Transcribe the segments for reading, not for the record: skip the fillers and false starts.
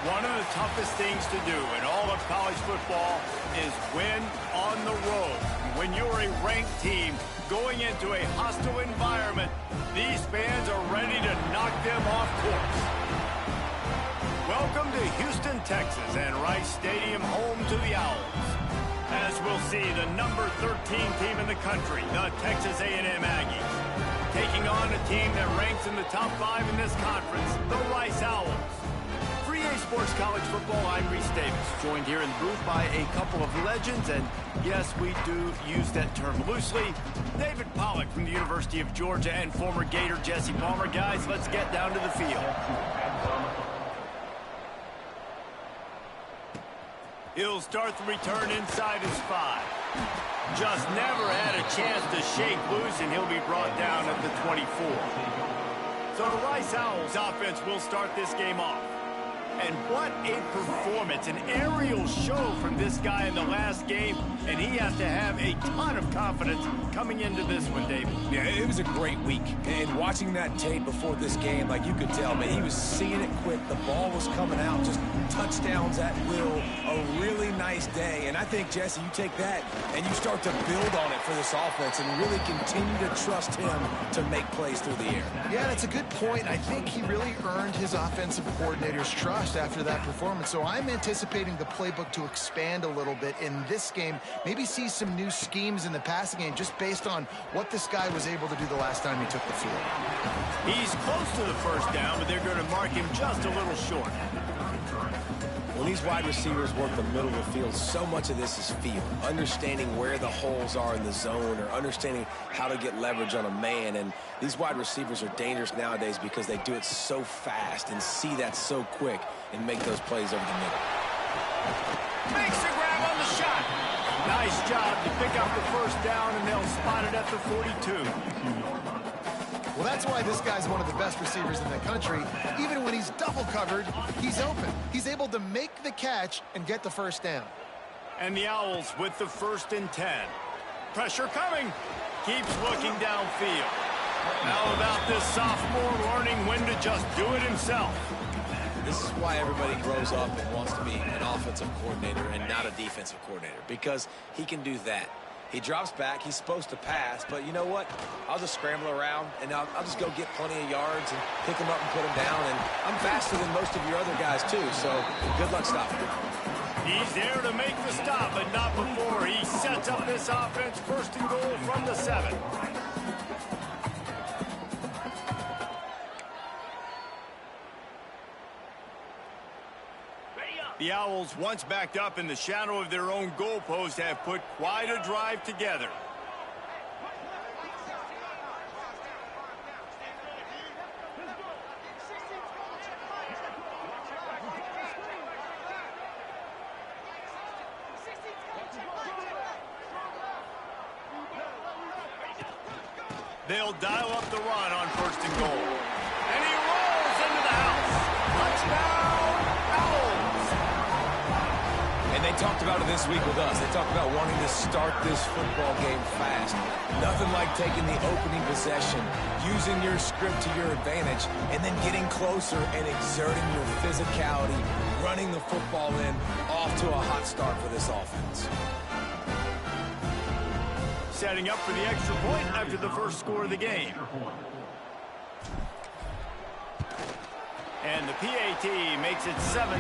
One of the toughest things to do in all of college football is win on the road. When you're a ranked team going into a hostile environment, these fans are ready to knock them off course. Welcome to Houston, Texas, and Rice Stadium, home to the Owls. As we'll see, the number 13 team in the country, the Texas A&M Aggies, taking on a team that ranks in the top 5 in this conference, the Rice Owls. For EA Sports College Football, I'm Reese Davis, joined here in the booth by a couple of legends, and yes, we do use that term loosely. David Pollack from the University of Georgia and former Gator Jesse Palmer. Guys, let's get down to the field. He'll start the return inside his 5. Just never had a chance to shake loose, and he'll be brought down at the 24. So the Rice Owls offense will start this game off. And what a performance, an aerial show from this guy in the last game, and he has to have a ton of confidence coming into this one, David. Yeah, it was a great week, and watching that tape before this game, like you could tell, man, he was seeing it quick. The ball was coming out, just touchdowns at will. A really nice day, and I think, Jesse, you take that and you start to build on it for this offense and really continue to trust him to make plays through the air. Yeah, that's a good point. I think he really earned his offensive coordinator's trust after that performance. So I'm anticipating the playbook to expand a little bit in this game. Maybe see some new schemes in the passing game just based on what this guy was able to do the last time he took the field. He's close to the first down, but they're going to mark him just a little short. When these wide receivers work the middle of the field, so much of this is feel. Understanding where the holes are in the zone or understanding how to get leverage on a man. And these wide receivers are dangerous nowadays because they do it so fast and see that so quick and make those plays over the middle. Makes the grab on the shot. Nice job to pick up the first down, and they'll spot it at the 42. Well, that's why this guy's one of the best receivers in the country. Even when he's double covered, he's open. He's able to make the catch and get the first down. And the Owls with the 1st and 10. Pressure coming. Keeps looking downfield. How about this sophomore learning when to just do it himself? This is why everybody grows up and wants to be an offensive coordinator and not a defensive coordinator, because he can do that. He drops back. He's supposed to pass, but you know what? I'll just scramble around, and I'll just go get plenty of yards and pick him up and put him down, and I'm faster than most of your other guys, too, so good luck stopping him. He's there to make the stop, but not before he sets up this offense. 1st and goal from the 7. The Owls, once backed up in the shadow of their own goalpost, have put quite a drive together. They'll dial up the run on 1st and goal. And he rolls into the house. Touchdown, Owls! And they talked about it this week with us. They talked about wanting to start this football game fast. Nothing like taking the opening possession, using your script to your advantage, and then getting closer and exerting your physicality, running the football in, off to a hot start for this offense. Setting up for the extra point after the first score of the game. And the PAT makes it 7-0.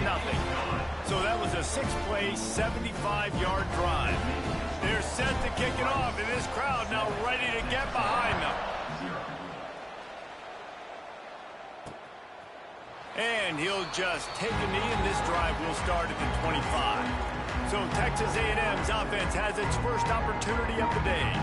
So that was a 6-play, 75-yard drive. They're set to kick it off, and this crowd now ready to get behind them. And he'll just take a knee, and this drive will start at the 25. So Texas A&M's offense has its first opportunity of the day.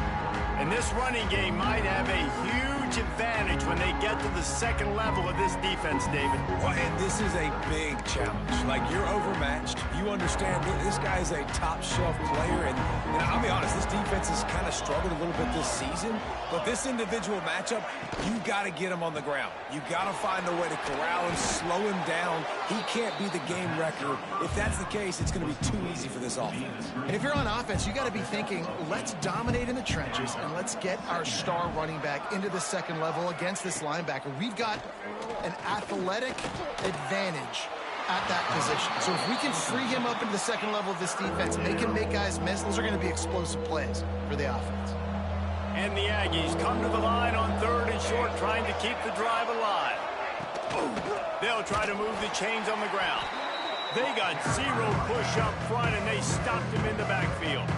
And this running game might have a huge advantage when they get to the second level of this defense, David. Well, and this is a big challenge. Like, you're overmatched. You understand that this guy is a top-shelf player. And I'll be honest, this defense has kind of struggled a little bit this season. But this individual matchup, you got to get him on the ground. You got to find a way to corral him, slow him down. He can't be the game wrecker. If that's the case, it's going to be too easy for this offense. And if you're on offense, you got to be thinking, let's dominate in the trenches and let's get our star running back into the second level against this linebacker. We've got an athletic advantage at that position. So if we can free him up into the second level of this defense, make him make guys miss, those are going to be explosive plays for the offense. And the Aggies come to the line on 3rd and short, trying to keep the drive alive. They'll try to move the chains on the ground. They got 0 push up front, and they stopped him in the backfield.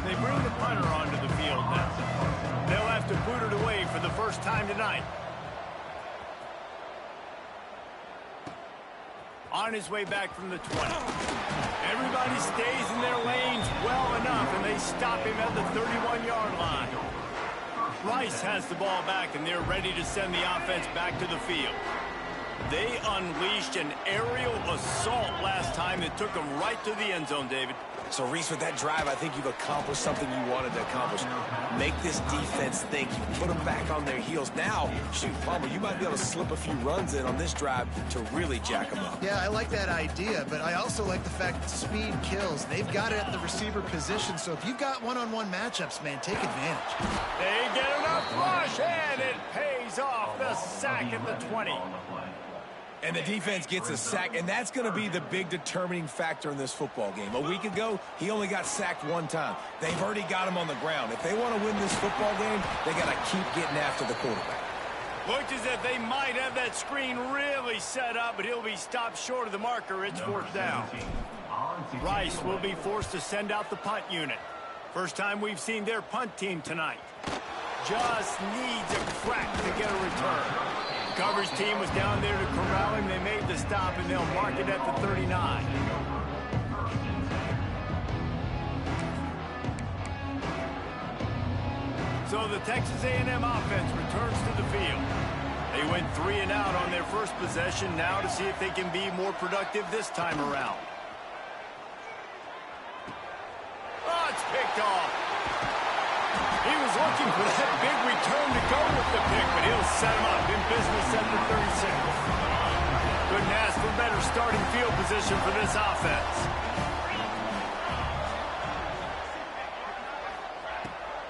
They bring the punter onto the field now. They'll have to boot it away for the first time tonight. On his way back from the 20. Everybody stays in their lanes well enough, and they stop him at the 31-yard line. Rice has the ball back, and they're ready to send the offense back to the field. They unleashed an aerial assault last time that took them right to the end zone, David. So, Reese, with that drive, I think you've accomplished something you wanted to accomplish. Make this defense think. You put them back on their heels. Now, shoot, Palmer, you might be able to slip a few runs in on this drive to really jack them up. Yeah, I like that idea, but I also like the fact that speed kills. They've got it at the receiver position, so if you've got one-on-one matchups, man, take advantage. They get enough rush, and it pays off. The sack at the 20. And the defense gets a sack, and that's going to be the big determining factor in this football game. A week ago, he only got sacked 1 time. They've already got him on the ground. If they want to win this football game, they got to keep getting after the quarterback. Looks as if they might have that screen really set up, but he'll be stopped short of the marker. It's 4th down. Rice will be forced to send out the punt unit. First time we've seen their punt team tonight. Just needs a crack to get a return. The coverage team was down there to corral him. They made the stop, and they'll mark it at the 39. So the Texas A&M offense returns to the field. They went 3 and out on their first possession, now to see if they can be more productive this time around. Oh, it's picked off. He was looking for that big return to go with the pick, but he'll set him up in business at the 36. Couldn't ask for better starting field position for this offense.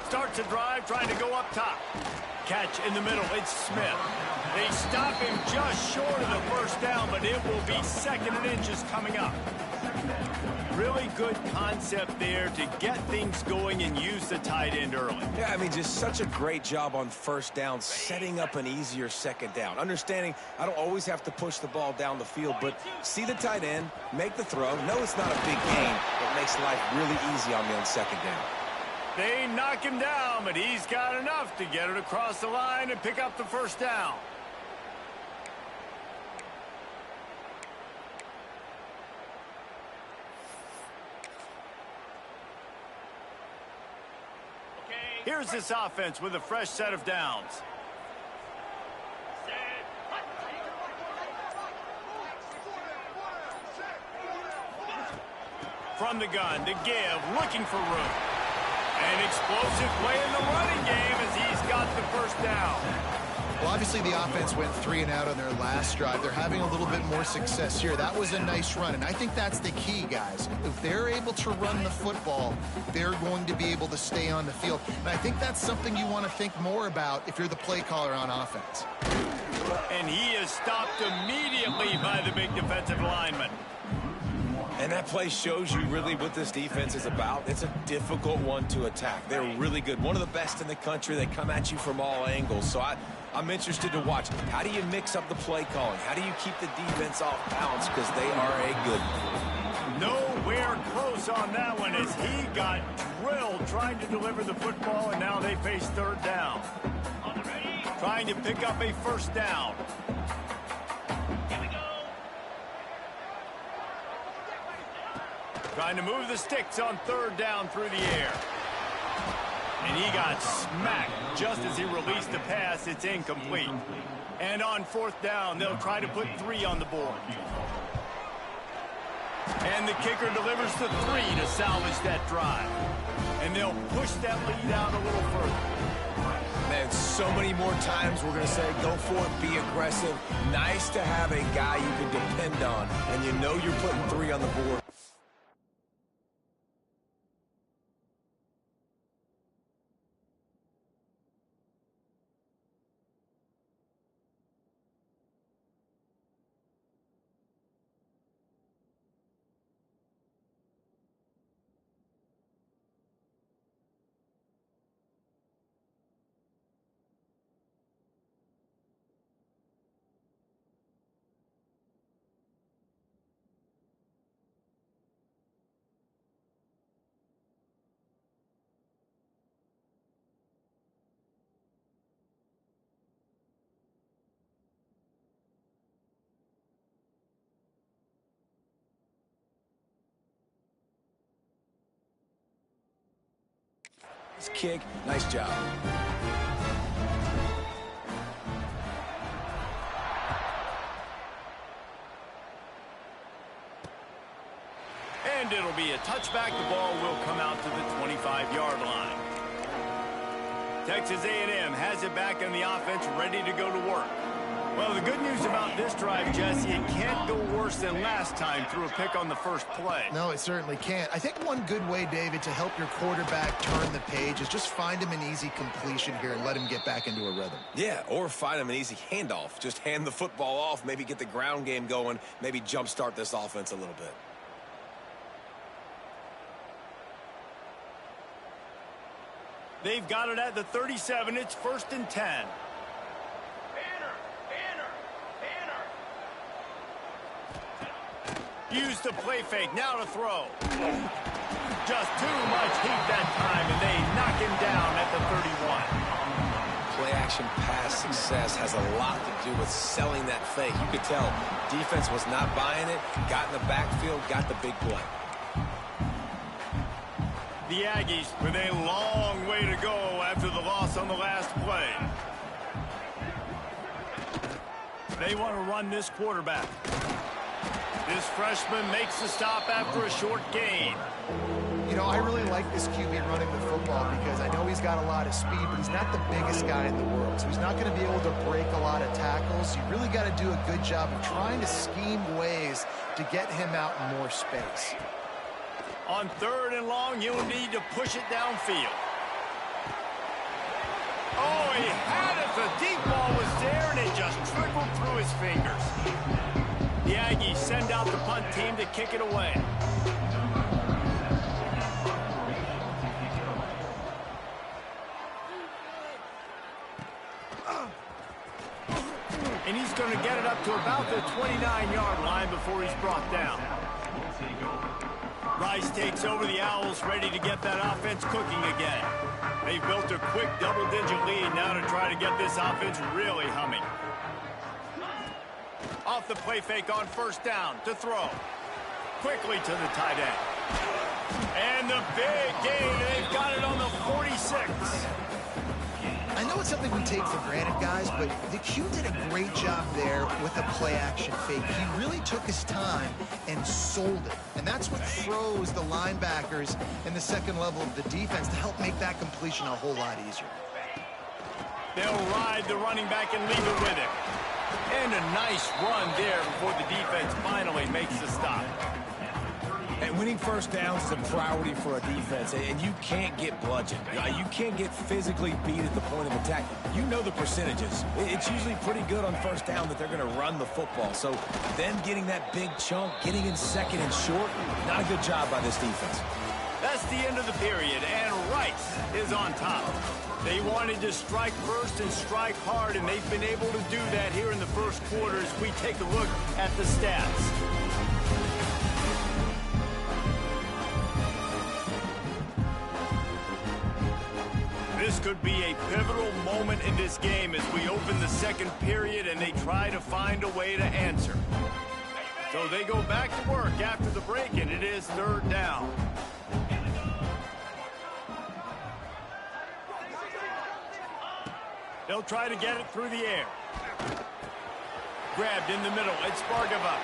Starts a drive, trying to go up top. Catch in the middle, it's Smith. They stop him just short of the first down, but it will be 2nd and inches coming up. Really good concept there to get things going and use the tight end early. Yeah, I mean, just such a great job on first down, setting up an easier second down. Understanding I don't always have to push the ball down the field, but see the tight end, make the throw. No, it's not a big gain, but makes life really easy on me on second down. They knock him down, but he's got enough to get it across the line and pick up the first down. Here's this offense with a fresh set of downs. From the gun, the give, looking for room. An explosive play in the running game as he's got the first down. Well, obviously the offense went 3 and out on their last drive. They're having a little bit more success here. That was a nice run, and I think that's the key, guys. If they're able to run the football, they're going to be able to stay on the field. And I think that's something you want to think more about if you're the play caller on offense. And he is stopped immediately by the big defensive lineman. And that play shows you really what this defense is about. It's a difficult one to attack. They're really good. One of the best in the country. They come at you from all angles. So I'm interested to watch. How do you mix up the play calling? How do you keep the defense off balance? Because they are a good one. Nowhere close on that one as he got drilled trying to deliver the football, and now they face 3rd down. Trying to pick up a first down. Trying to move the sticks on 3rd down through the air. And he got smacked just as he released the pass. It's incomplete. And on 4th down, they'll try to put 3 on the board. And the kicker delivers the 3 to salvage that drive. And they'll push that lead out a little further. Man, so many more times we're going to say, go for it, be aggressive. Nice to have a guy you can depend on, and you know you're putting 3 on the board. Nice kick. Nice job. And it'll be a touchback. The ball will come out to the 25-yard line. Texas A&M has it back in the offense, ready to go to work. Well, the good news about this drive, Jesse, it can't go worse than last time through a pick on the first play. No, it certainly can't. I think one good way, David, to help your quarterback turn the page is just find him an easy completion here and let him get back into a rhythm. Yeah, or find him an easy handoff. Just hand the football off, maybe get the ground game going, maybe jumpstart this offense a little bit. They've got it at the 37. It's 1st and 10. Use the play fake. Now to throw. Just too much heat that time, and they knock him down at the 31. Play-action pass success has a lot to do with selling that fake. You could tell defense was not buying it, got in the backfield, got the big play. The Aggies with a long way to go after the loss on the last play. They want to run this quarterback. This freshman makes the stop after a short gain. You know, I really like this QB running the football because I know he's got a lot of speed, but he's not the biggest guy in the world. So he's not going to be able to break a lot of tackles. You really got to do a good job of trying to scheme ways to get him out in more space. On 3rd and long, you'll need to push it downfield. Oh, he had it. The deep ball was there, and it just trickled through his fingers. The Aggies send out the punt team to kick it away. And he's going to get it up to about the 29-yard line before he's brought down. Rice takes over the Owls, ready to get that offense cooking again. They've built a quick double-digit lead now to try to get this offense really humming. Off the play fake on 1st down to throw. Quickly to the tight end. And the big gain. They've got it on the 46. I know it's something we take for granted, guys, but the Q did a great job there with the play-action fake. He really took his time and sold it. And that's what froze the linebackers in the second level of the defense to help make that completion a whole lot easier. They'll ride the running back and leave it with him. And a nice run there before the defense finally makes the stop. And winning first downs is a priority for a defense, and you can't get bludgeoned. You can't get physically beat at the point of attack. You know the percentages. It's usually pretty good on 1st down that they're going to run the football. So them getting that big chunk, getting in 2nd and short, not a good job by this defense. That's the end of the period, and Rice is on top. They wanted to strike first and strike hard, and they've been able to do that here in the first quarter as we take a look at the stats. This could be a pivotal moment in this game as we open the second period and they try to find a way to answer. So they go back to work after the break, and it is 3rd down. They'll try to get it through the air. Grabbed in the middle. It's Bargava.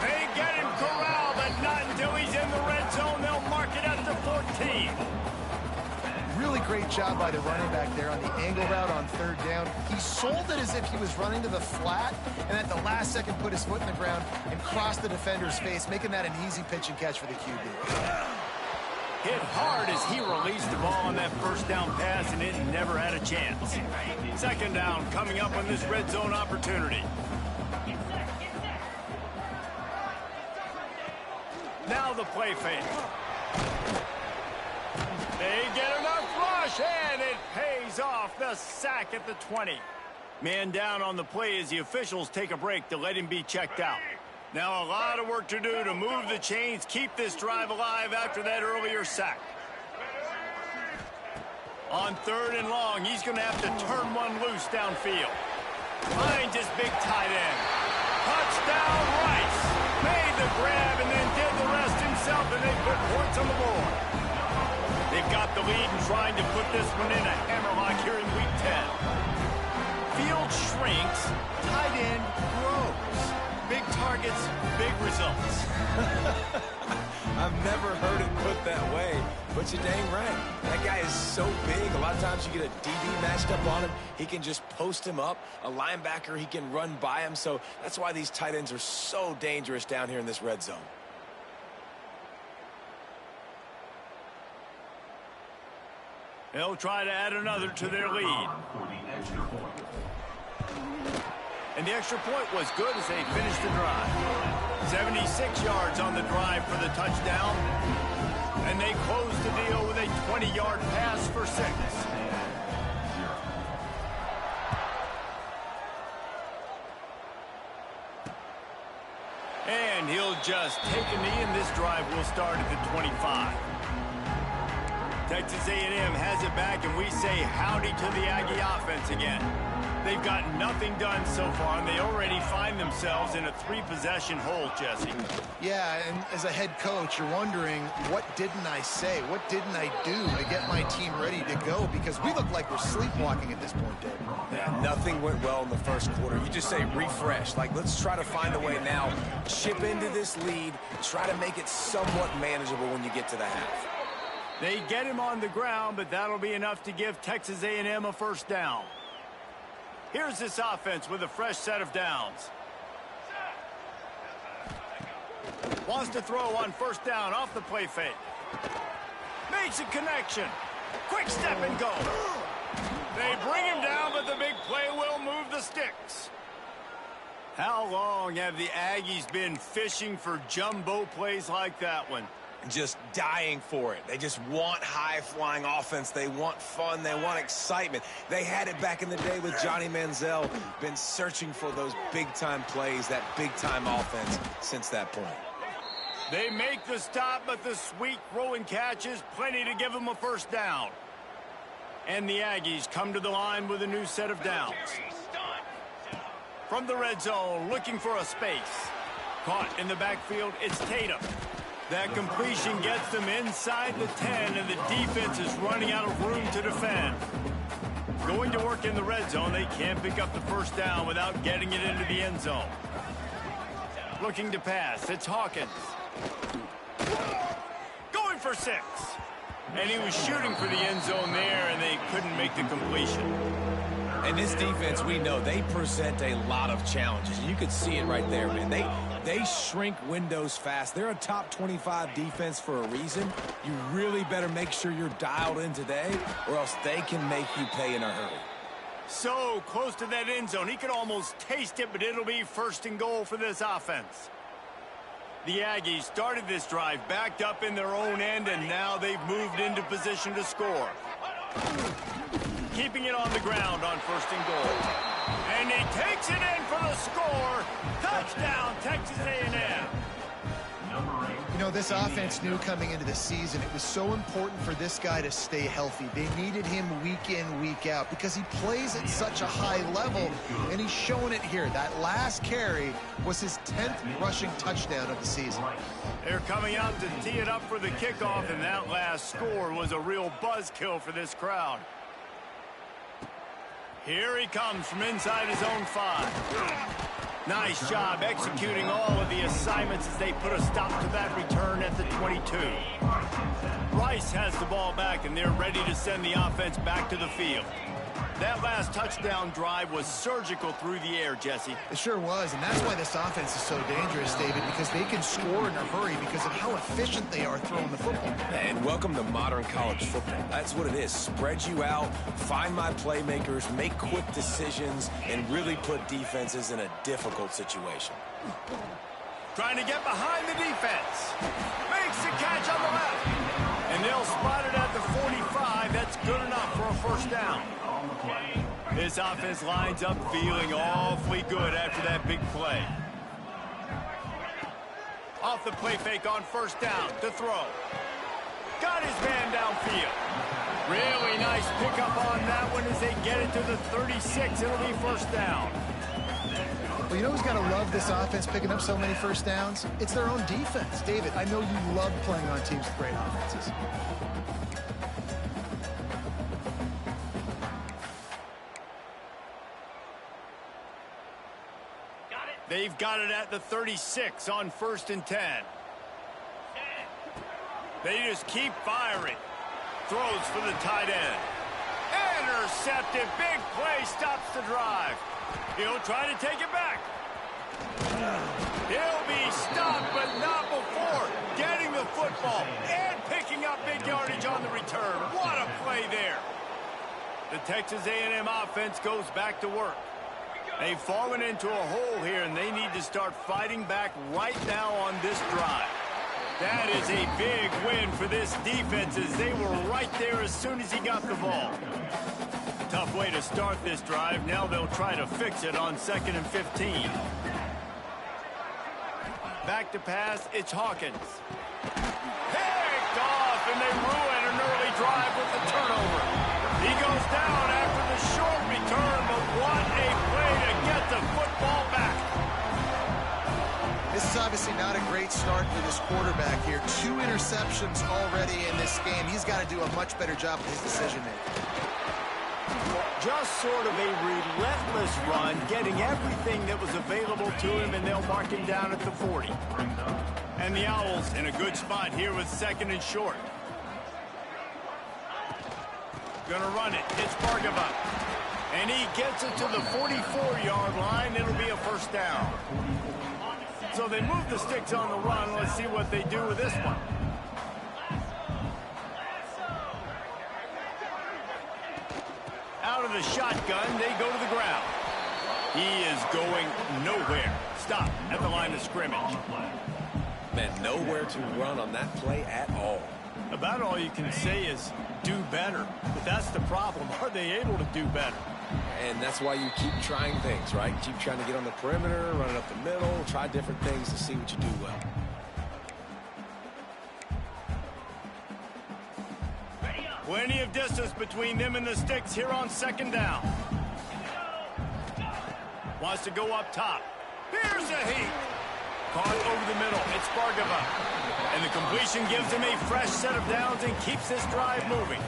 They get him corralled, but not until he's in the red zone. They'll mark it at the 14. Really great job by the running back there on the angle route on 3rd down. He sold it as if he was running to the flat, and at the last second put his foot in the ground and crossed the defender's face, making that an easy pitch and catch for the QB. Hit hard as he released the ball on that 1st down pass, and it never had a chance. 2nd down coming up on this red zone opportunity. Now the play fake. They get enough rush, and it pays off. The sack at the 20. Man down on the play as the officials take a break to let him be checked out. Now a lot of work to do to move the chains, keep this drive alive after that earlier sack. On 3rd and long, he's going to have to turn one loose downfield. Finds his big tight end. Touchdown, Rice. Made the grab and then did the rest himself, and they put points on the board. They've got the lead and trying to put this one in a hammerlock here in Week 10. Field shrinks, tight end grows. Big targets, big results. I've never heard it put that way, but you're dang right. That guy is so big. A lot of times you get a DB matched up on him. He can just post him up. A linebacker, he can run by him. So that's why these tight ends are so dangerous down here in this red zone. They'll try to add another to their lead. And the extra point was good as they finished the drive. 76 yards on the drive for the touchdown. And they closed the deal with a 20-yard pass for 6. And he'll just take a knee, and this drive will start at the 25. Texas A&M has it back, and we say howdy to the Aggie offense again. They've got nothing done so far, and they already find themselves in a 3-possession hole, Jesse. Yeah, and as a head coach, you're wondering, what didn't I say? What didn't I do to get my team ready to go? Because we look like we're sleepwalking at this point, Dave. Yeah, nothing went well in the first quarter. You just say refresh. Like, let's try to find a way now. Chip into this lead. Try to make it somewhat manageable when you get to the half. They get him on the ground, but that'll be enough to give Texas A&M a first down. Here's this offense with a fresh set of downs. Wants to throw on first down off the play fake. Makes a connection. Quick step and go. They bring him down, but the big play will move the sticks. How long have the Aggies been fishing for jumbo plays like that one? Just dying for it. They just want high-flying offense. They want fun. They want excitement. They had it back in the day with Johnny Manziel. Been searching for those big-time plays, that big-time offense since that point. They make the stop, but the sweet rolling catch is plenty to give them a first down. And the Aggies come to the line with a new set of downs. From the red zone, looking for a space. Caught in the backfield, it's Tatum. That completion gets them inside the 10, and the defense is running out of room to defend. Going to work in the red zone, they can't pick up the first down without getting it into the end zone. Looking to pass, it's Hawkins. Going for 6. And he was shooting for the end zone there, and they couldn't make the completion. And this defense, we know, they present a lot of challenges. You could see it right there, man. They shrink windows fast. They're a top 25 defense for a reason. You really better make sure you're dialed in today, or else they can make you pay in a hurry. So close to that end zone. He could almost taste it, but it'll be first and goal for this offense. The Aggies started this drive backed up in their own end, and now they've moved into position to score. Keeping it on the ground on first and goal. And he takes it in for the score. Touchdown, Texas A&M. You know, this offense knew coming into the season it was so important for this guy to stay healthy. They needed him week in, week out because he plays at such a high level, and he's showing it here. That last carry was his 10th rushing touchdown of the season. They're coming out to tee it up for the kickoff, and that last score was a real buzzkill for this crowd. Here he comes from inside his own 5. Nice job executing all of the assignments as they put a stop to that return at the 22. Rice has the ball back, and they're ready to send the offense back to the field. That last touchdown drive was surgical through the air, Jesse. It sure was, and that's why this offense is so dangerous, David, because they can score in a hurry because of how efficient they are throwing the football. And welcome to modern college football. That's what it is. Spread you out, find my playmakers, make quick decisions, and really put defenses in a difficult situation. Trying to get behind the defense. Makes the catch on the left. And they'll spot it at the 45. That's good enough for a first down. This offense lines up feeling awfully good after that big play. Off the play fake on first down to throw. Got his man downfield. Really nice pickup on that one as they get it to the 36. It'll be first down. Well, you know who's got to love this offense picking up so many first downs? It's their own defense. David, I know you love playing on teams with great offenses. They've got it at the 36 on 1st and 10. They just keep firing. Throws for the tight end. Intercepted. Big play stops the drive. He'll try to take it back. He'll be stopped, but not before getting the football and picking up big yardage on the return. What a play there. The Texas A&M offense goes back to work. They've fallen into a hole here, and they need to start fighting back right now on this drive. That is a big win for this defense, as they were right there as soon as he got the ball. Tough way to start this drive. Now they'll try to fix it on 2nd and 15. Back to pass, it's Hawkins. Picked off, and they ruin an early drive with the turnover. He goes down after the short return, but what a play to get the football back. This is obviously not a great start for this quarterback here. 2 interceptions already in this game. He's got to do a much better job with his decision-making. Just sort of a relentless run, getting everything that was available to him, and they'll mark him down at the 40. And the Owls in a good spot here with 2nd and short. Gonna run it. It's Bargava. And he gets it to the 44-yard line. It'll be a 1st down. So they move the sticks on the run. Let's see what they do with this one. Out of the shotgun, they go to the ground. He is going nowhere. Stop at the line of scrimmage. Man, nowhere to run on that play at all. About all you can say is do better. But that's the problem. Are they able to do better? And that's why you keep trying things, right? Keep trying to get on the perimeter, run it up the middle, try different things to see what you do well. Plenty of distance between them and the sticks here on 2nd down. Wants to go up top. Here's a heat. Caught over the middle. It's Bargava. And the completion gives him a fresh set of downs and keeps this drive moving.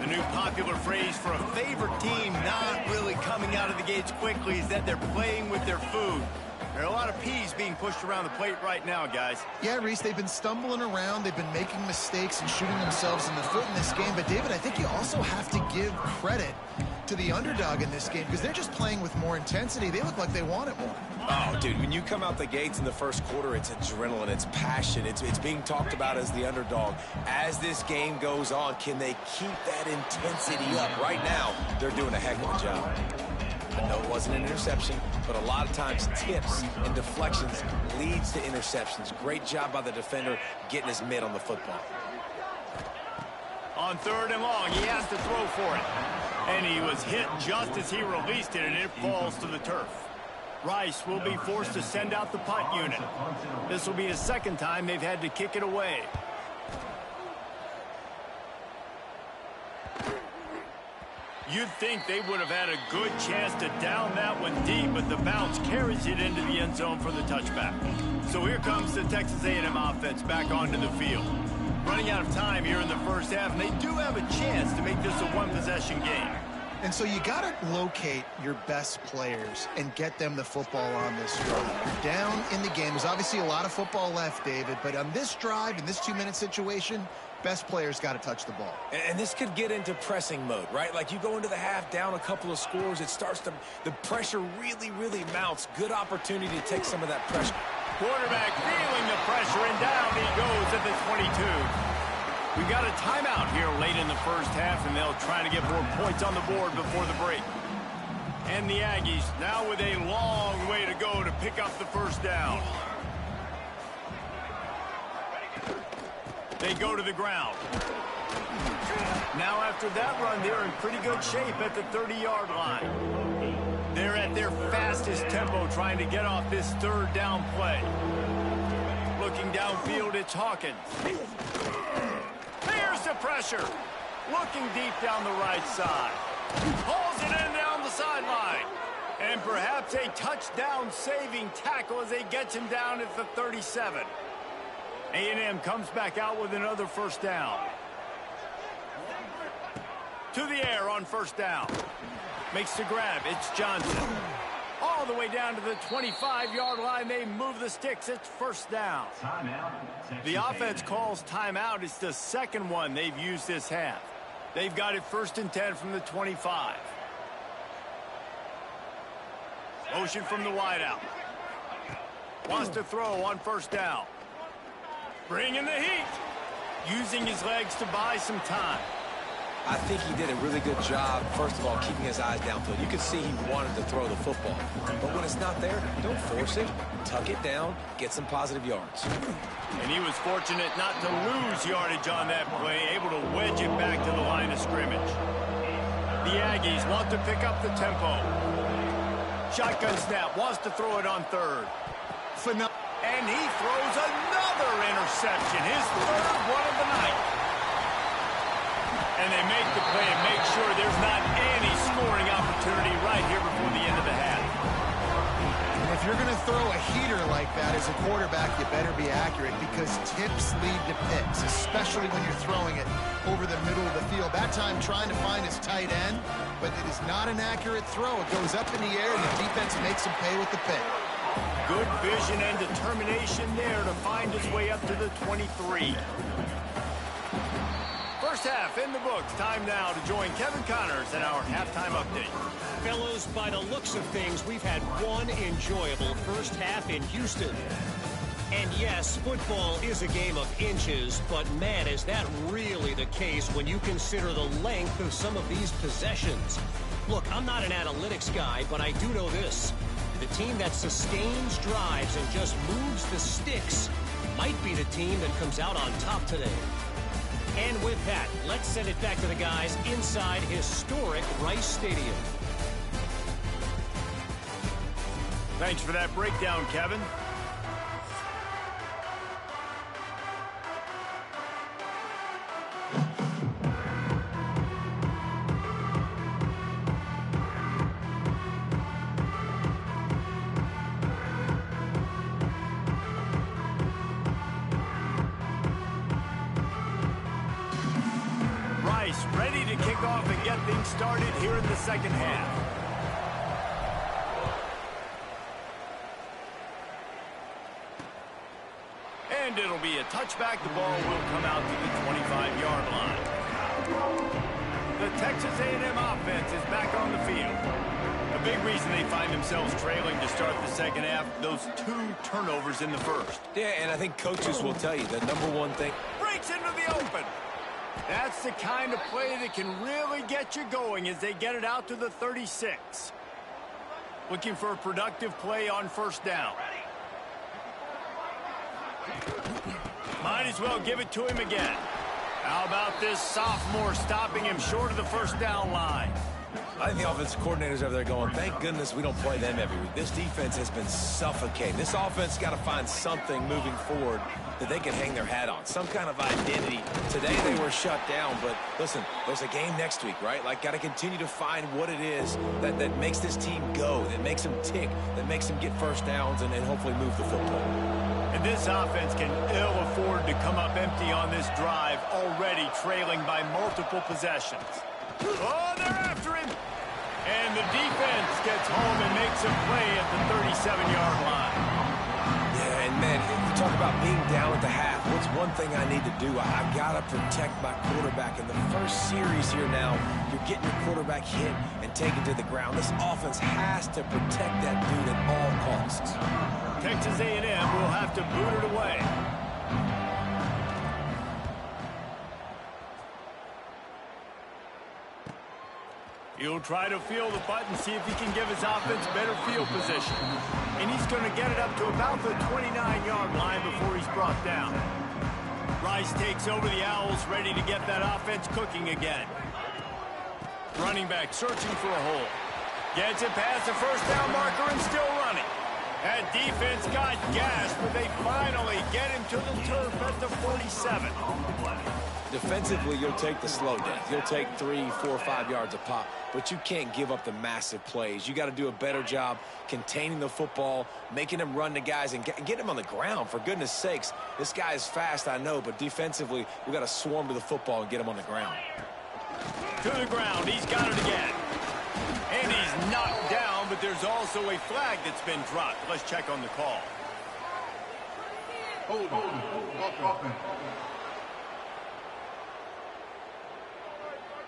The new popular phrase for a favorite team not really coming out of the gates quickly is that they're playing with their food. There are a lot of peas being pushed around the plate right now, guys. Yeah, Reese, they've been stumbling around. They've been making mistakes and shooting themselves in the foot in this game. But, David, I think you also have to give credit to the underdog in this game because they're just playing with more intensity. They look like they want it more. Oh, dude, when you come out the gates in the first quarter, it's adrenaline, it's passion, it's being talked about as the underdog. As this game goes on, can they keep that intensity up? Right now, they're doing a heck of a job. I know it wasn't an interception, but a lot of times tips and deflections leads to interceptions. Great job by the defender getting his mitt on the football. On 3rd and long, he has to throw for it. And he was hit just as he released it, and it falls to the turf. Rice will be forced to send out the punt unit. This will be his 2nd time they've had to kick it away. You'd think they would have had a good chance to down that one deep, but the bounce carries it into the end zone for the touchback. So here comes the Texas A&M offense back onto the field. Running out of time here in the first half, and they do have a chance to make this a one-possession game. And so you got to locate your best players and get them the football on this drive. You're down in the game. There's obviously a lot of football left, David, but on this drive, in this 2-minute situation, best players got to touch the ball. And this could get into pressing mode, right? Like you go into the half down a couple of scores, it starts to, the pressure really, really mounts. Good opportunity to take some of that pressure. Quarterback feeling the pressure, and down he goes at the 22. We got a timeout here late in the first half, and they'll try to get more points on the board before the break. And the Aggies now with a long way to go to pick up the 1st down. They go to the ground. Now after that run, they're in pretty good shape at the 30-yard line. They're at their fastest tempo trying to get off this 3rd down play. Looking downfield, it's Hawkins. Here's the pressure. Looking deep down the right side. Pulls it in down the sideline. And perhaps a touchdown-saving tackle as they get him down at the 37. A&M comes back out with another 1st down. To the air on 1st down. Makes the grab. It's Johnson. All the way down to the 25-yard line. They move the sticks. It's first down. The offense calls timeout. It's the second one they've used this half. They've got it 1st and 10 from the 25. Motion from the wideout. Wants to throw on 1st down. Bringing the heat. Using his legs to buy some time. I think he did a really good job, first of all, keeping his eyes downfield. You could see he wanted to throw the football. But when it's not there, don't force it. Tuck it down, get some positive yards. And he was fortunate not to lose yardage on that play, able to wedge it back to the line of scrimmage. The Aggies want to pick up the tempo. Shotgun snap, wants to throw it on 3rd. And he throws another interception, his 3rd one of the night. And they make the play and make sure there's not any scoring opportunity right here before the end of the half. And if you're going to throw a heater like that as a quarterback, you better be accurate because tips lead to picks, especially when you're throwing it over the middle of the field. That time trying to find his tight end, but it is not an accurate throw. It goes up in the air, and the defense makes him pay with the pick. Good vision and determination there to find his way up to the 23. First half in the books. Time now to join Kevin Connors in our halftime update. Fellows, by the looks of things, we've had one enjoyable first half in Houston. And yes, football is a game of inches, but man, is that really the case when you consider the length of some of these possessions. Look, I'm not an analytics guy, but I do know this. The team that sustains drives and just moves the sticks might be the team that comes out on top today. And with that, let's send it back to the guys inside historic Rice Stadium. Thanks for that breakdown, Kevin. Ready to kick off and get things started here in the second half. And it'll be a touchback. The ball will come out to the 25-yard line. The Texas A&M offense is back on the field. A big reason they find themselves trailing to start the second half, those 2 turnovers in the first. Yeah, and I think coaches will tell you the number one thing. Breaks into the open. That's the kind of play that can really get you going as they get it out to the 36. Looking for a productive play on 1st down. Might as well give it to him again. How about this sophomore stopping him short of the 1st down line? I think the offensive coordinators over there going, thank goodness we don't play them every week. This defense has been suffocating. This offense got to find something moving forward that they can hang their hat on, some kind of identity. Today they were shut down, but listen, there's a game next week, right? Like, got to continue to find what it is that makes this team go, that makes them tick, that makes them get 1st downs and hopefully move the football. And this offense can ill afford to come up empty on this drive, already trailing by multiple possessions. Oh, they're after him. And the defense gets home and makes a play at the 37-yard line. Yeah, and man, you talk about being down at the half. What's one thing I need to do? I got to protect my quarterback. In the first series here now, you're getting your quarterback hit and taken to the ground. This offense has to protect that dude at all costs. Texas A&M will have to boot it away. He'll try to feel the button, see if he can give his offense better field position. And he's going to get it up to about the 29-yard line before he's brought down. Rice takes over the Owls, ready to get that offense cooking again. Running back searching for a hole. Gets it past the 1st down marker and still running. That defense got gassed, but they finally get him to the turf at the 47. Defensively, you'll take the slow death. You'll take 3, 4, 5 yards a pop, but you can't give up the massive plays. You got to do a better job containing the football, making them run to guys, and get him on the ground. For goodness sakes, this guy is fast, I know, but defensively, we got to swarm to the football and get him on the ground. To the ground, he's got it again. And he's knocked down but there's also a flag that's been dropped. Let's check on the call.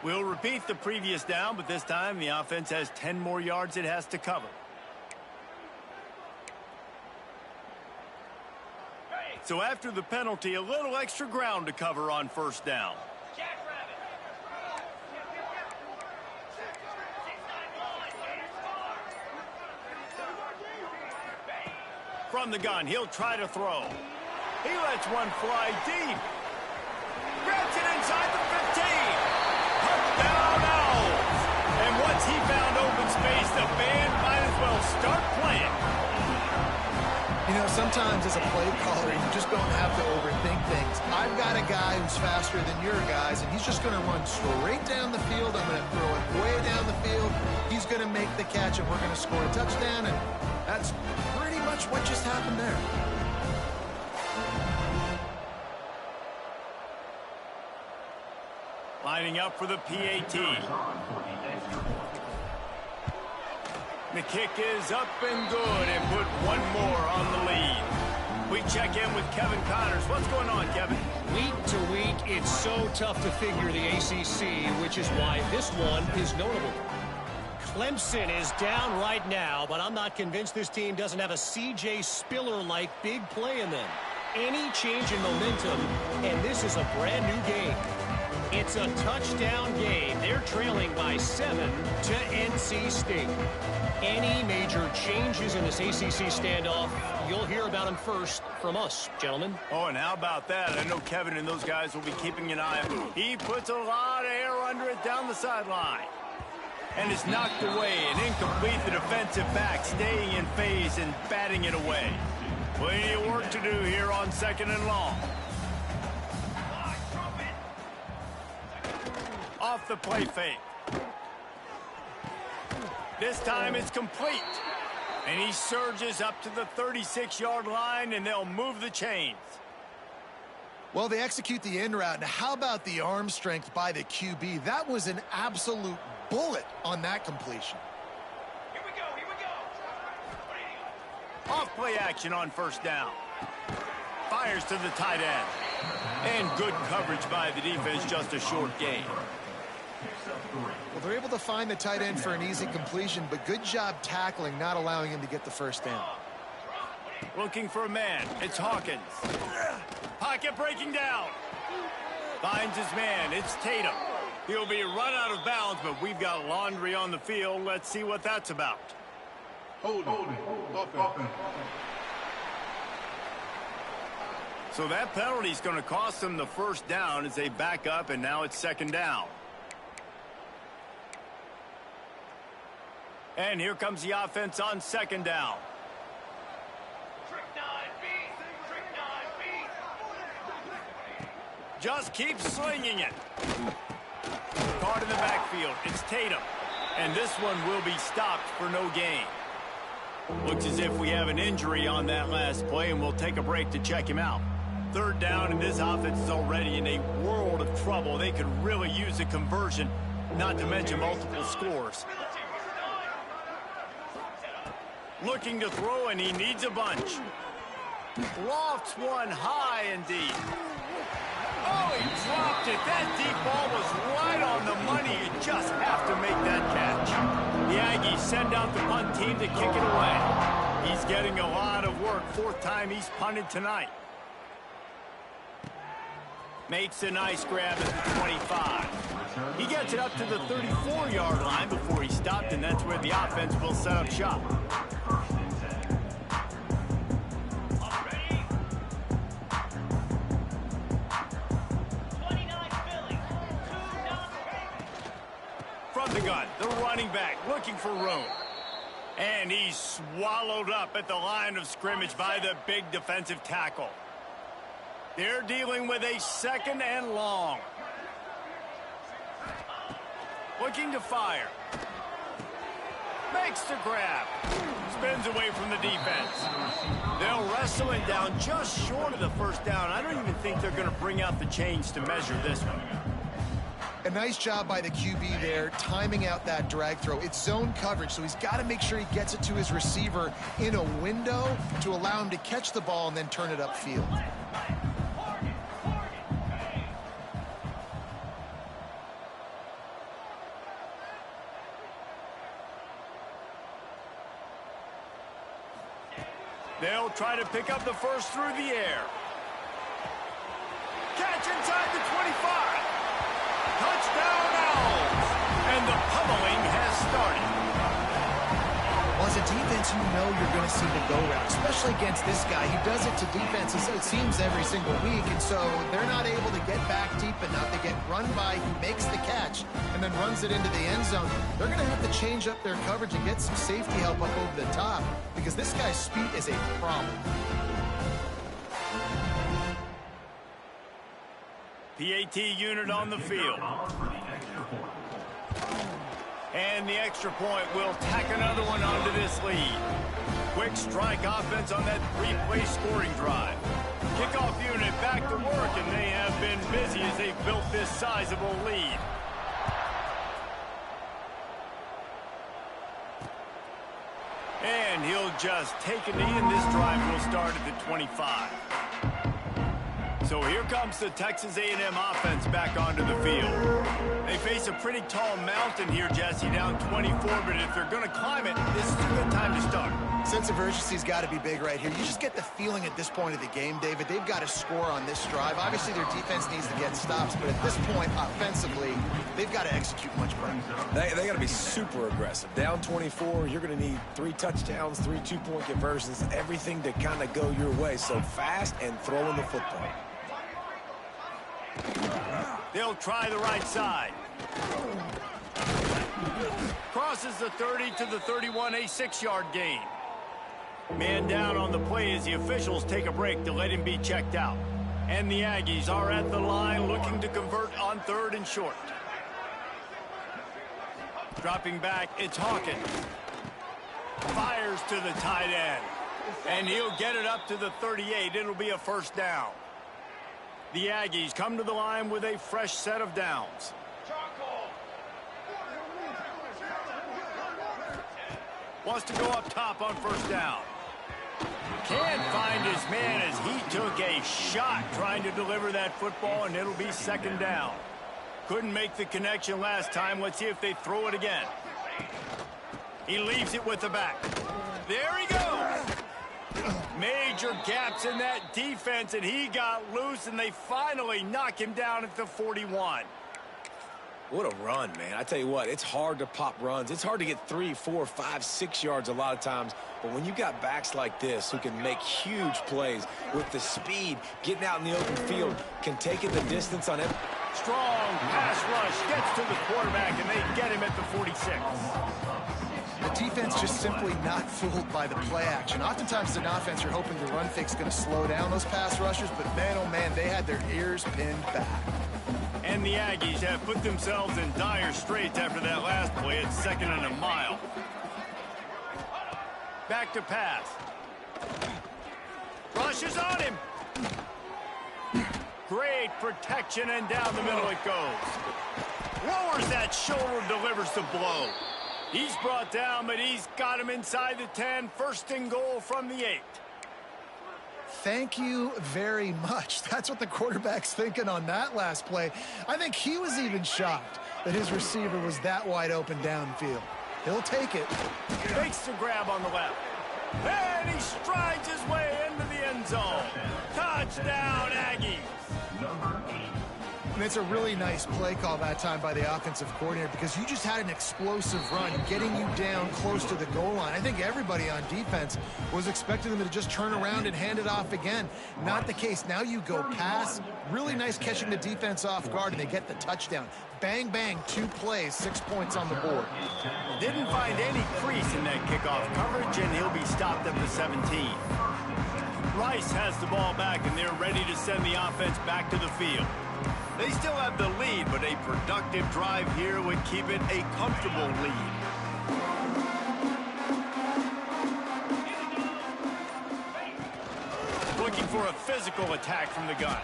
We'll repeat the previous down, but this time the offense has 10 more yards it has to cover. So after the penalty, a little extra ground to cover on first down. From the gun, he'll try to throw. He lets one fly deep. Grabs it inside the 15. Touchdown Owls. And once he found open space, the band might as well start playing. You know, sometimes as a play caller, you just don't have to overthink things. I've got a guy who's faster than your guys, and he's just going to run straight down the field. I'm going to throw it way down the field. He's going to make the catch, and we're going to score a touchdown, and that's pretty much what just happened there. Lining up for the PAT. The kick is up and good and put one more on the lead. We check in with Kevin Connors. What's going on, Kevin? Week to week, it's so tough to figure the ACC, which is why this one is notable. Clemson is down right now, but I'm not convinced this team doesn't have a C.J. Spiller-like big play in them. Any change in momentum, and this is a brand new game. It's a touchdown game. They're trailing by 7 to NC State. Any major changes in this ACC standoff, you'll hear about them first from us, gentlemen. Oh, and how about that? I know Kevin and those guys will be keeping an eye on it. He puts a lot of air under it down the sideline. And it's knocked away and incomplete. The defensive back staying in phase and batting it away. Plenty of work to do here on 2nd and long. Off the play fake. This time it's complete. And he surges up to the 36-yard line, and they'll move the chains. Well, they execute the in route. Now, how about the arm strength by the QB? That was an absolute bullet on that completion. Here we go. Off play action on first down. Fires to the tight end. And good coverage by the defense, just a short gain. Well, they're able to find the tight end for an easy completion, but good job tackling, not allowing him to get the first down. Looking for a man. It's Hawkins. Pocket breaking down. Finds his man. It's Tatum. He'll be run out of bounds, but we've got laundry on the field. Let's see what that's about. So that penalty is going to cost them the first down as they back up, and now it's 2nd down. And here comes the offense on 2nd down. Just keep slinging it. Caught in the backfield. It's Tatum. And this one will be stopped for no gain. Looks as if we have an injury on that last play, and we'll take a break to check him out. 3rd down, and this offense is already in a world of trouble. They could really use a conversion, not to mention multiple scores. Looking to throw, and he needs a bunch. Lofts one high and deep. Oh, he dropped it. That deep ball was right on the money. You just have to make that catch. The Aggies send out the punt team to kick it away. He's getting a lot of work. 4th time he's punted tonight. Makes a nice grab at the 25. He gets it up to the 34-yard line before he stopped, and that's where the offense will set up shop. From the gun, the running back looking for room. And he's swallowed up at the line of scrimmage by the big defensive tackle. They're dealing with a 2nd and long. Looking to fire. Makes the grab. Spins away from the defense. They'll wrestle him down just short of the first down. I don't even think they're going to bring out the chains to measure this one. A nice job by the QB there, timing out that drag throw. It's zone coverage, so he's got to make sure he gets it to his receiver in a window to allow him to catch the ball and then turn it upfield. They'll try to pick up the first through the air. Catch inside the 25. Touchdown Owls. And the pummeling has started. Well, as a defense, you know you're going to see the go route, especially against this guy. He does it to defenses, it seems, every single week, and so they're not able to get back deep enough. They get run by, he makes the catch, and then runs it into the end zone. They're going to have to change up their coverage and get some safety help up over the top because this guy's speed is a problem. PAT unit on the field. And the extra point will tack another one onto this lead. Quick strike offense on that three-play scoring drive. Kickoff unit back to work, and they have been busy as they've built this sizable lead. And he'll just take a knee, and this drive will start at the 25. So here comes the Texas A&M offense back onto the field. They face a pretty tall mountain here, Jesse, down 24, but if they're going to climb it, this is a good time to start. Sense of urgency's got to be big right here. You just get the feeling at this point of the game, David, they've got to score on this drive. Obviously, their defense needs to get stops, but at this point, offensively, they've got to execute much better. They got to be super aggressive. Down 24, you're going to need 3 touchdowns, 3 two-point conversions, everything to kind of go your way. So fast and throwing the football. They'll try the right side. Crosses the 30 to the 31, a 6-yard gain. Man down on the play as the officials take a break to let him be checked out. And the Aggies are at the line looking to convert on 3rd and short. Dropping back, it's Hawkins. Fires to the tight end. And he'll get it up to the 38. It'll be a first down. The Aggies come to the line with a fresh set of downs. Wants to go up top on first down. Can't find his man as he took a shot trying to deliver that football, and it'll be 2nd down. Couldn't make the connection last time. Let's see if they throw it again. He leaves it with the back. There he goes. Major gaps in that defense, and he got loose, and they finally knock him down at the 41. What a run, man. I tell you what, it's hard to pop runs. It's hard to get 3, 4, 5, 6 yards a lot of times. But when you got backs like this who can make huge plays with the speed, getting out in the open field, can take it the distance on it. Strong pass rush gets to the quarterback, and they get him at the 46. The defense just simply not fooled by the play action. Oftentimes, as an offense, you're hoping the run fake's going to slow down those pass rushers, but man, oh man, they had their ears pinned back. And the Aggies have put themselves in dire straits after that last play. It's 2nd and a mile. Back to pass. Rushes on him. Great protection, and down the middle it goes. Lowers that shoulder, delivers the blow. He's brought down, but he's got him inside the 10. 1st and goal from the 8. Thank you very much. That's what the quarterback's thinking on that last play. I think he was even shocked that his receiver was that wide open downfield. He'll take it. Makes the grab on the left. And he strides his way into the end zone. Touchdown, Aggies. And it's a really nice play call that time by the offensive coordinator because you just had an explosive run getting you down close to the goal line. I think everybody on defense was expecting them to just turn around and hand it off again. Not the case. Now you go pass. Really nice catching the defense off guard, and they get the touchdown. Bang, bang, 2 plays, 6 points on the board. Didn't find any crease in that kickoff coverage, and he'll be stopped at the 17. Rice has the ball back, and they're ready to send the offense back to the field. They still have the lead, but a productive drive here would keep it a comfortable lead. Looking for a physical attack from the gun.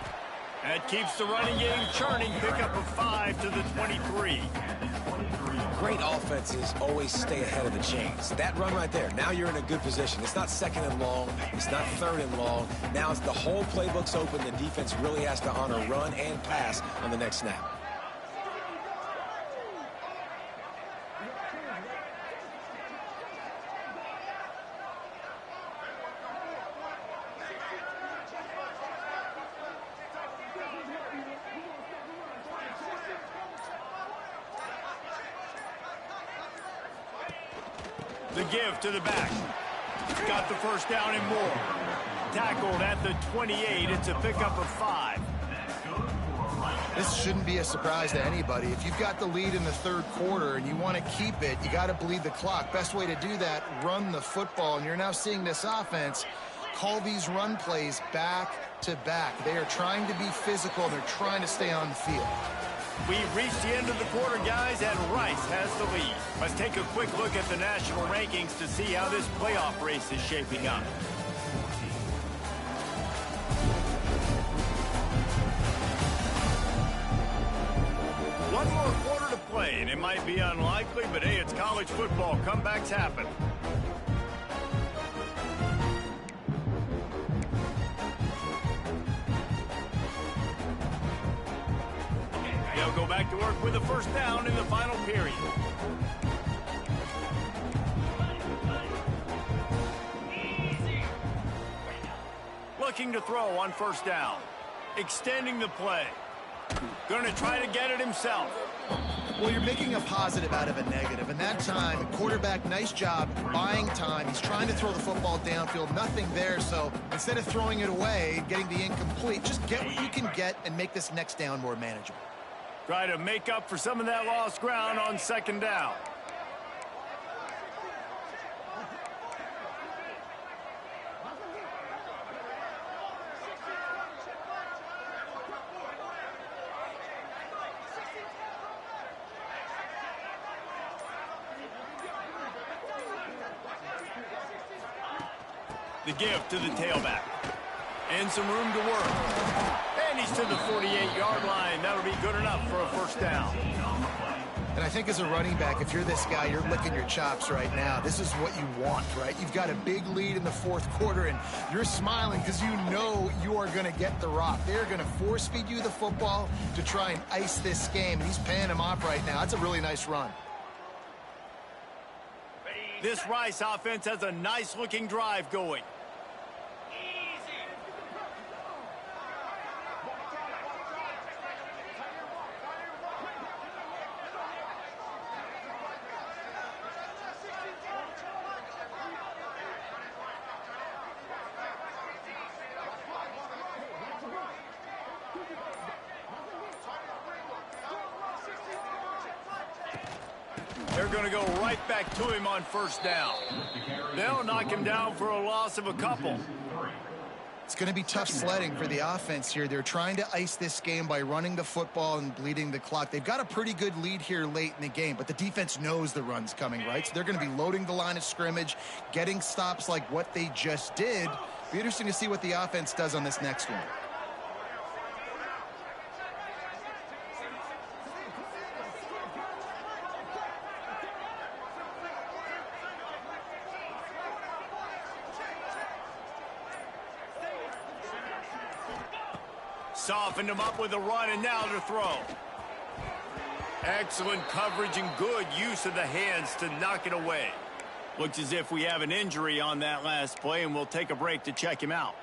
That keeps the running game churning. Pickup of 5 to the 23. Great offenses always stay ahead of the chains. That run right there, now you're in a good position. It's not second and long. It's not third and long. Now it's the whole playbook's open. The defense really has to honor run and pass on the next snap. The give to the back. Got the first down and more. Tackled at the 28. It's a pickup of 5. This shouldn't be a surprise to anybody. If you've got the lead in the third quarter and you want to keep it, you got to bleed the clock. Best way to do that, run the football. And you're now seeing this offense call these run plays back to back. They are trying to be physical. They're trying to stay on the field. We've reached the end of the quarter, guys, and Rice has the lead. Let's take a quick look at the national rankings to see how this playoff race is shaping up. One more quarter to play, and it might be unlikely, but hey, it's college football. Comebacks happen. They'll go back to work with a first down in the final period. Looking to throw on first down. Extending the play. Going to try to get it himself. Well, you're making a positive out of a negative. And that time, quarterback, nice job buying time. He's trying to throw the football downfield. Nothing there. So instead of throwing it away, getting the incomplete, just get what you can get and make this next down more manageable. Try to make up for some of that lost ground on second down. The give to the tailback. And some room to work. And he's to the 48-yard line. That'll be good enough for a first down. And I think as a running back, if you're this guy, you're licking your chops right now. This is what you want, right? You've got a big lead in the fourth quarter, and you're smiling because you know you are going to get the rock. They're going to force-feed you the football to try and ice this game. He's paying him off right now. That's a really nice run. This Rice offense has a nice-looking drive going. They're going to go right back to him on first down. They'll knock him down for a loss of a couple. It's going to be tough sledding for the offense here. They're trying to ice this game by running the football and bleeding the clock. They've got a pretty good lead here late in the game, but the defense knows the run's coming, right? So they're going to be loading the line of scrimmage, getting stops like what they just did. Be interesting to see what the offense does on this next one. Softened him up with a run, and now to throw. Excellent coverage and good use of the hands to knock it away. Looks as if we have an injury on that last play, and we'll take a break to check him out.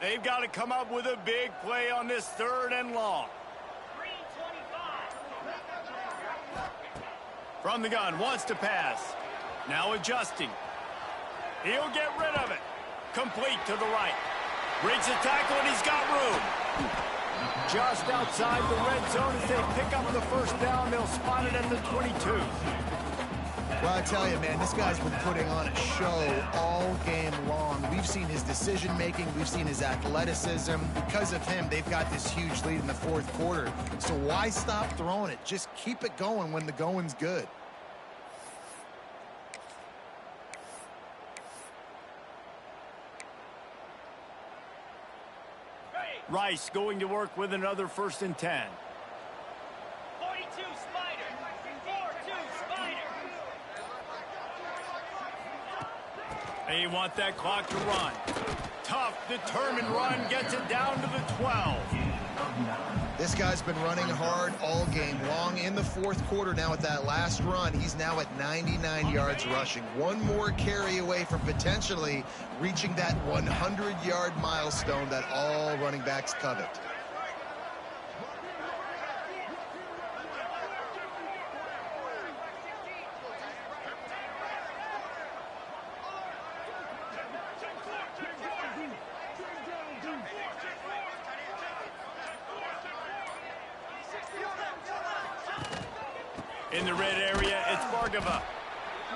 They've got to come up with a big play on this third and long. From the gun, wants to pass. Now adjusting. He'll get rid of it. Complete to the right. Breaks the tackle, and he's got room. Just outside the red zone as they pick up the first down. They'll spot it at the 22. Well, I tell you, man, this guy's been putting on a show all game long. We've seen his decision-making. We've seen his athleticism. Because of him, they've got this huge lead in the fourth quarter. So why stop throwing it? Just keep it going when the going's good. Rice going to work with another 1st and 10. 42 Spider. 4-2 Spider. They want that clock to run. Tough, determined run gets it down to the 12. This guy's been running hard all game long. In the fourth quarter now with that last run, he's now at 99 yards rushing. One more carry away from potentially reaching that 100-yard milestone that all running backs covet. In the red area, it's Bargava.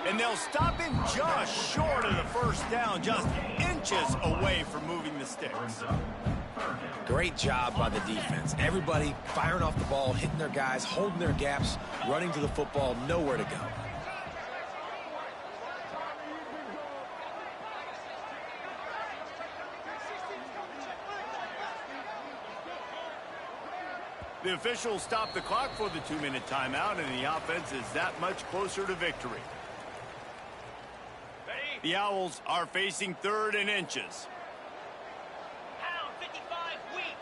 And they'll stop him just short of the 1st down, just inches away from moving the sticks. Great job by the defense. Everybody firing off the ball, hitting their guys, holding their gaps, running to the football, nowhere to go. The officials stop the clock for the 2-minute timeout, and the offense is that much closer to victory. The Owls are facing 3rd and inches. Pound 55 weak.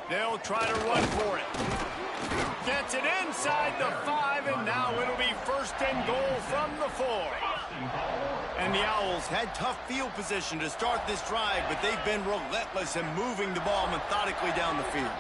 They'll try to run for it. Gets it inside the 5, and now it'll be 1st and goal from the 4. And the Owls had tough field position to start this drive, but they've been relentless in moving the ball methodically down the field.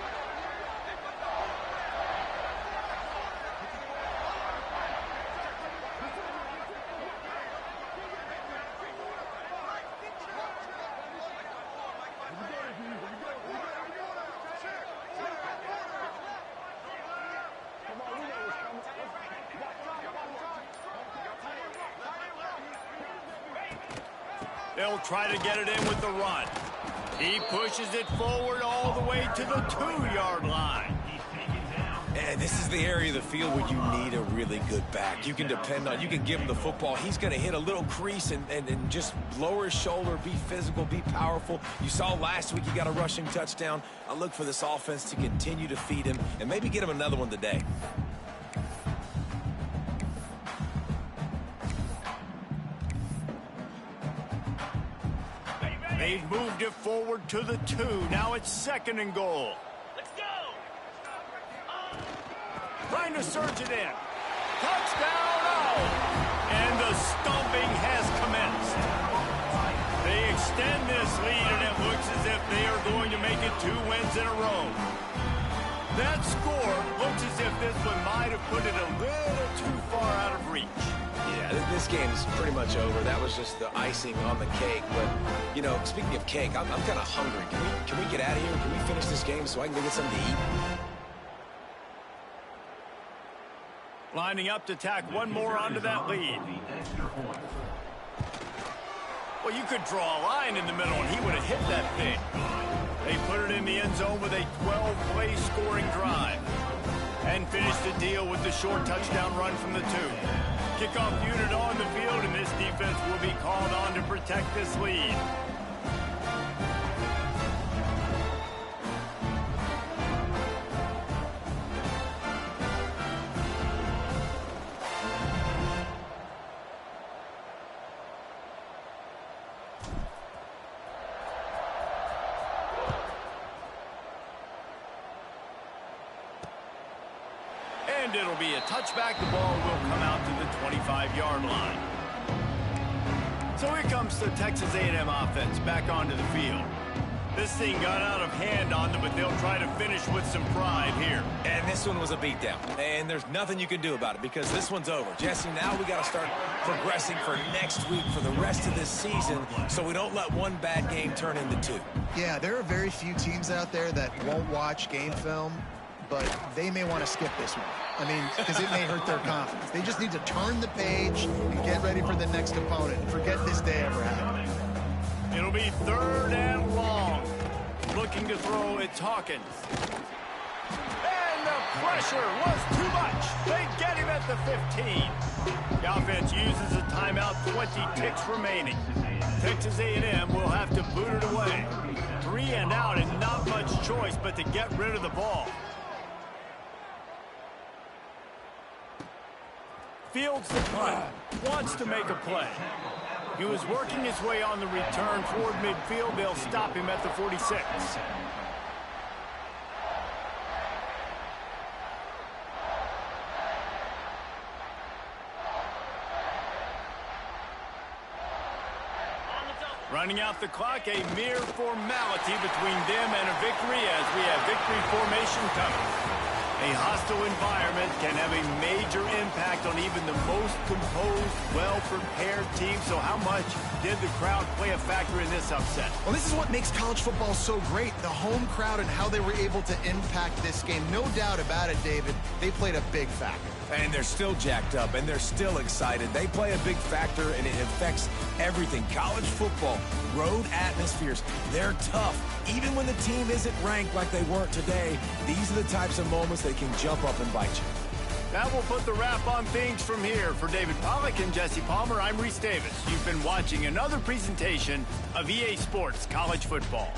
They'll try to get it in with the run. He pushes it forward all the way to the 2-yard line. And this is the area of the field where you need a really good back. You can depend on, you can give him the football. He's going to hit a little crease and just lower his shoulder, be physical, be powerful. You saw last week he got a rushing touchdown. I look for this offense to continue to feed him and maybe get him another one today. They've moved it forward to the 2. Now it's 2nd and goal. Let's go. Trying to surge it in. Touchdown! Oh! And the stomping has commenced. They extend this lead, and it looks as if they are going to make it 2 wins in a row. That score looks as if this one might have put it a little too far out of reach. Yeah, this game is pretty much over. That was just the icing on the cake. But, you know, speaking of cake, I'm kind of hungry. Can we get out of here? Can we finish this game so I can go get something to eat? Lining up to tack one more onto that lead. Well, you could draw a line in the middle, and he would have hit that thing. They put it in the end zone with a 12-play scoring drive. And finish the deal with the short touchdown run from the 2. Kickoff unit on the field, and this defense will be called on to protect this lead. And it'll be a touchback. The ball will come out to the 25-yard line. So here comes the Texas A&M offense back onto the field. This thing got out of hand on them, but they'll try to finish with some pride here. And this one was a beatdown. And there's nothing you can do about it because this one's over. Jesse, now we got to start progressing for next week, for the rest of this season, so we don't let one bad game turn into 2. Yeah, there are very few teams out there that won't watch game film. but they may want to skip this one. I mean, because it may hurt their confidence. They just need to turn the page and get ready for the next opponent. Forget this day ever happened. It'll be 3rd and long. Looking to throw, it's Hawkins. And the pressure was too much. They get him at the 15. The offense uses a timeout, 20 ticks remaining. Texas A&M will have to boot it away. 3 and out and not much choice but to get rid of the ball. Fields the punt, wants to make a play. He was working his way on the return toward midfield. They'll stop him at the 46. Running out the clock, a mere formality between them and a victory as we have victory formation coming. A hostile environment can have a major impact on even the most composed, well-prepared team. So how much did the crowd play a factor in this upset? Well, this is what makes college football so great, the home crowd and how they were able to impact this game. No doubt about it, David. They played a big factor. And they're still jacked up, and they're still excited. They play a big factor, and it affects everything. College football, road atmospheres, they're tough. Even when the team isn't ranked like they weren't today, these are the types of moments that can jump up and bite you. That will put the wrap on things from here. For David Pollack and Jesse Palmer, I'm Reese Davis. You've been watching another presentation of EA Sports College Football.